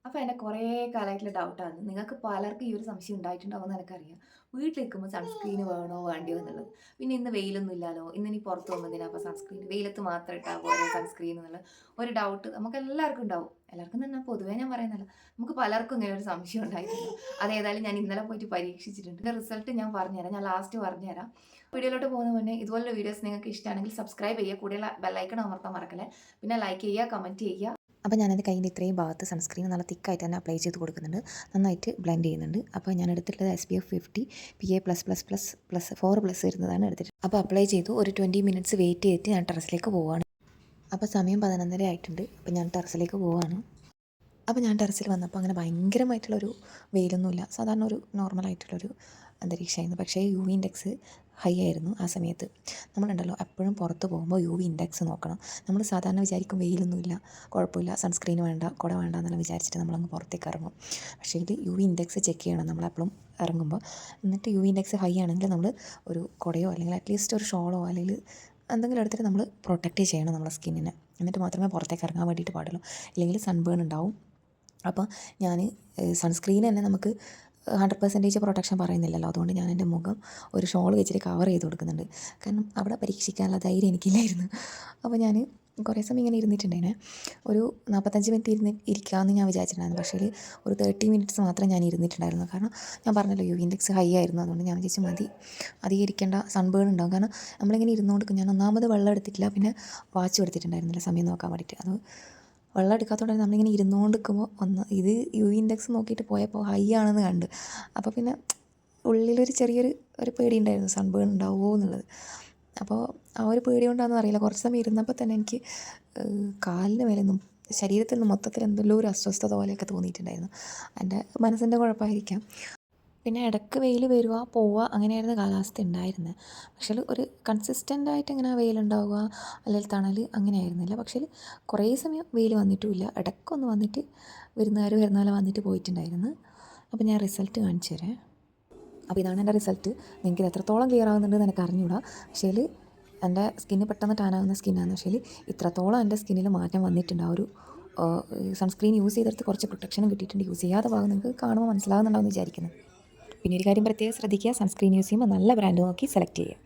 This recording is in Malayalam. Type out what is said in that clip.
അപ്പോൾ എൻ്റെ കുറേ കാലമായിട്ടുള്ള ഡൗട്ടാണ്. നിങ്ങൾക്ക് പലർക്കും ഈ ഒരു സംശയം ഉണ്ടായിട്ടുണ്ടാവുമെന്ന് എനിക്കറിയാം. വീട്ടിലിരിക്കുമ്പോൾ സൺസ്ക്രീൻ വേണോ വേണ്ടയോ എന്നുള്ളത്. പിന്നെ ഇന്ന് വെയിലൊന്നും ഇല്ലാലോ, ഇന്നിനി പുറത്ത് പോകുമ്പോൾ എന്തിനാ അപ്പോൾ സൺസ്ക്രീൻ, വെയിലത്ത് മാത്രം ഇട്ടാൽ പോരെ സൺസ്ക്രീൻ എന്നുള്ള ഒരു ഡൗട്ട് നമുക്ക് എല്ലാവർക്കും ഉണ്ടാവും. എല്ലാവർക്കും തന്നെ പൊതുവേ ഞാൻ പറയുന്നില്ല, നമുക്ക് പലർക്കും ഇങ്ങനെ ഒരു സംശയം ഉണ്ടായിട്ടുണ്ട്. അതേതായാലും ഞാൻ ഇന്നലെ പോയിട്ട് പരീക്ഷിച്ചിട്ടുണ്ട്. ഇതിൻ്റെ റിസൾട്ട് ഞാൻ പറഞ്ഞുതരാം, ഞാൻ ലാസ്റ്റ് പറഞ്ഞുതരാം. വീഡിയോയിലോട്ട് പോകുന്ന മുന്നേ ഇതുപോലുള്ള വീഡിയോസ് നിങ്ങൾക്ക് ഇഷ്ടമാണെങ്കിൽ സബ്സ്ക്രൈബ് ചെയ്യുക, കൂടെയുള്ള ബെല്ലൈക്കൺ അമർത്താൻ മറക്കല്ലേ. പിന്നെ ലൈക്ക് ചെയ്യുക, കമൻറ്റ് ചെയ്യുക. അപ്പോൾ ഞാനെൻ്റെ കയ്യിൻ്റെ ഇത്രയും ഭാഗത്ത് സൺസ്ക്രീൻ നല്ല തിക്കായിട്ട് തന്നെ അപ്ലൈ ചെയ്ത് കൊടുക്കുന്നുണ്ട്. നന്നായിട്ട് ബ്ലെൻഡ് ചെയ്യുന്നുണ്ട്. അപ്പോൾ ഞാൻ എടുത്തിട്ടുള്ളത് SPF 50 PA++++4+ വരുന്നതാണ് എടുത്തിട്ട്. അപ്പോൾ അപ്ലൈ ചെയ്തു ഒരു 20 മിനിറ്റ്സ് വെയിറ്റ് ചെയ്തിട്ട് ഞാൻ ടെറസിലേക്ക് പോവുകയാണ്. അപ്പോൾ സമയം 11:30 ആയിട്ടുണ്ട്. അപ്പോൾ ഞാൻ ടെറസിലേക്ക് പോവുകയാണ്. അപ്പോൾ ഞാൻ ടെറസിൽ വന്നപ്പോൾ അങ്ങനെ ഭയങ്കരമായിട്ടുള്ളൊരു വെയിലൊന്നുമില്ല. സാധാരണ ഒരു നോർമലായിട്ടുള്ളൊരു അന്തരീക്ഷമായിരുന്നു. പക്ഷേ UV ഇൻഡെക്സ് ഹൈ ആയിരുന്നു ആ സമയത്ത്. നമ്മളുണ്ടല്ലോ എപ്പോഴും പുറത്ത് പോകുമ്പോൾ UV ഇൻഡെക്സ് നോക്കണം. നമ്മൾ സാധാരണ വിചാരിക്കും വെയിലൊന്നുമില്ല, കുഴപ്പമില്ല, സൺസ്ക്രീൻ വേണ്ട, കുട വേണ്ട എന്നെല്ലാം വിചാരിച്ചിട്ട് നമ്മളങ്ങ് പുറത്തേക്ക് ഇറങ്ങും. പക്ഷേ ഇത് UV ഇൻഡെക്സ് ചെക്ക് ചെയ്യണം നമ്മളെപ്പോഴും ഇറങ്ങുമ്പോൾ. എന്നിട്ട് UV ഇൻഡെക്സ് ഹൈ ആണെങ്കിൽ നമ്മൾ ഒരു കുടയോ അല്ലെങ്കിൽ അറ്റ്ലീസ്റ്റ് ഒരു ഷോളോ അല്ലെങ്കിൽ എന്തെങ്കിലും എടുത്തിട്ട് നമ്മൾ പ്രൊട്ടക്റ്റ് ചെയ്യണം നമ്മുടെ സ്കിന്നിനെ. എന്നിട്ട് മാത്രമേ പുറത്തേക്ക് ഇറങ്ങാൻ വേണ്ടിയിട്ട് പാടുള്ളൂ. ഇല്ലെങ്കിൽ സൺബേൺ ഉണ്ടാവും. അപ്പോൾ ഞാൻ സൺസ്ക്രീൻ തന്നെ നമുക്ക് 100% പ്രൊട്ടക്ഷൻ പറയുന്നില്ലല്ലോ. അതുകൊണ്ട് ഞാൻ എൻ്റെ മുഖം ഒരു ഷോൾ വെച്ചിട്ട് കവർ ചെയ്ത് കൊടുക്കുന്നുണ്ട്. കാരണം അവിടെ പരീക്ഷിക്കാനുള്ള ധൈര്യം എനിക്കില്ലായിരുന്നു. അപ്പോൾ ഞാൻ കുറേ സമയം ഇങ്ങനെ ഇരുന്നിട്ടുണ്ടേനെ. ഒരു 45 മിനിറ്റ് ഇരിക്കാമെന്ന് ഞാൻ വിചാരിച്ചിട്ടുണ്ടായിരുന്നു. പക്ഷേ ഒരു 30 മിനിറ്റ്സ് മാത്രമേ ഞാൻ ഇരുന്നിട്ടുണ്ടായിരുന്നു. കാരണം ഞാൻ പറഞ്ഞല്ലോ UV ഇൻഡെക്സ് ഹൈ ആയിരുന്നു. അതുകൊണ്ട് ഞാൻ വിചാരിച്ചു മതി, അധികം ഇരിക്കേണ്ട, സൺബേൺ ഉണ്ടാകും. കാരണം നമ്മളിങ്ങനെ ഇരുന്നുകൊണ്ട് ഞാൻ ഒന്നാമത് വെള്ളം എടുത്തിട്ടില്ല, പിന്നെ വാച്ചും എടുത്തിട്ടുണ്ടായിരുന്നില്ല സമയം നോക്കാൻ വേണ്ടിയിട്ട്. അത് വെള്ളം എടുക്കാത്തതുകൊണ്ട് നമ്മളിങ്ങനെ ഇരുന്നുകൊണ്ട് നിൽക്കുമ്പോൾ ഇത് UV ഇൻഡെക്സ് നോക്കിയിട്ട് പോയപ്പോൾ ഹൈ ആണെന്ന് കണ്ട്. അപ്പോൾ പിന്നെ ഉള്ളിലൊരു ചെറിയൊരു പേടി ഉണ്ടായിരുന്നു, സൺബേൺ ഉണ്ടാവുമോ എന്നുള്ളത്. അപ്പോൾ ആ ഒരു പേടി കൊണ്ടാണെന്ന് അറിയില്ല, കുറച്ച് സമയം ഇരുന്നപ്പോൾ തന്നെ എനിക്ക് കാലിന് മേലെന്നും ശരീരത്തിൽ നിന്ന് മൊത്തത്തിൽ എന്തെല്ലോ ഒരു അസ്വസ്ഥത പോലെയൊക്കെ തോന്നിയിട്ടുണ്ടായിരുന്നു. എൻ്റെ മനസ്സിൻ്റെ കുഴപ്പമായിരിക്കാം. പിന്നെ ഇടയ്ക്ക് വെയിൽ വരിക പോവുക അങ്ങനെയായിരുന്നു കാലാവസ്ഥ ഉണ്ടായിരുന്നത്. പക്ഷേ ഒരു കൺസിസ്റ്റൻ്റായിട്ട് ഇങ്ങനെ വെയിലുണ്ടാവുക അല്ലെങ്കിൽ തണൽ അങ്ങനെ ആയിരുന്നില്ല. പക്ഷേ കുറേ സമയം വെയിൽ വന്നിട്ടുമില്ല, ഇടയ്ക്കൊന്ന് വന്നിട്ട് വിരുന്നുകാർ വരുന്ന പോലെ വന്നിട്ട് പോയിട്ടുണ്ടായിരുന്നു. അപ്പോൾ ഞാൻ റിസൾട്ട് കാണിച്ചു തരാം. അപ്പോൾ ഇതാണ് എൻ്റെ റിസൾട്ട്. നിങ്ങൾക്ക് ഇത് എത്രത്തോളം ക്ലിയർ ആകുന്നുണ്ടെന്ന് എനിക്ക് അറിഞ്ഞൂടാ. പക്ഷേ എൻ്റെ സ്കിന്ന് പെട്ടെന്ന് ടാനാകുന്ന സ്കിന്നാണ്. പക്ഷേ ഇത്രത്തോളം എൻ്റെ സ്കിന്നിൽ മാറ്റം വന്നിട്ടുണ്ട്. ആ ഒരു സൺസ്ക്രീൻ യൂസ് ചെയ്തെടുത്ത് കുറച്ച് പ്രൊട്ടക്ഷനും കിട്ടിയിട്ടുണ്ട്. യൂസ് ചെയ്യാത്ത ഭാഗം നിങ്ങൾക്ക് കാണുമ്പോൾ മനസ്സിലാകുന്നുണ്ടാവുമെന്ന് വിചാരിക്കുന്നു. പിന്നെ ഒരു കാര്യം പ്രത്യേകം ശ്രദ്ധിക്കുക, സൺസ്ക്രീൻ യൂസ് ചെയ്യുമ്പോൾ നല്ല ബ്രാൻഡ് നോക്കി സെലക്ട് ചെയ്യുക.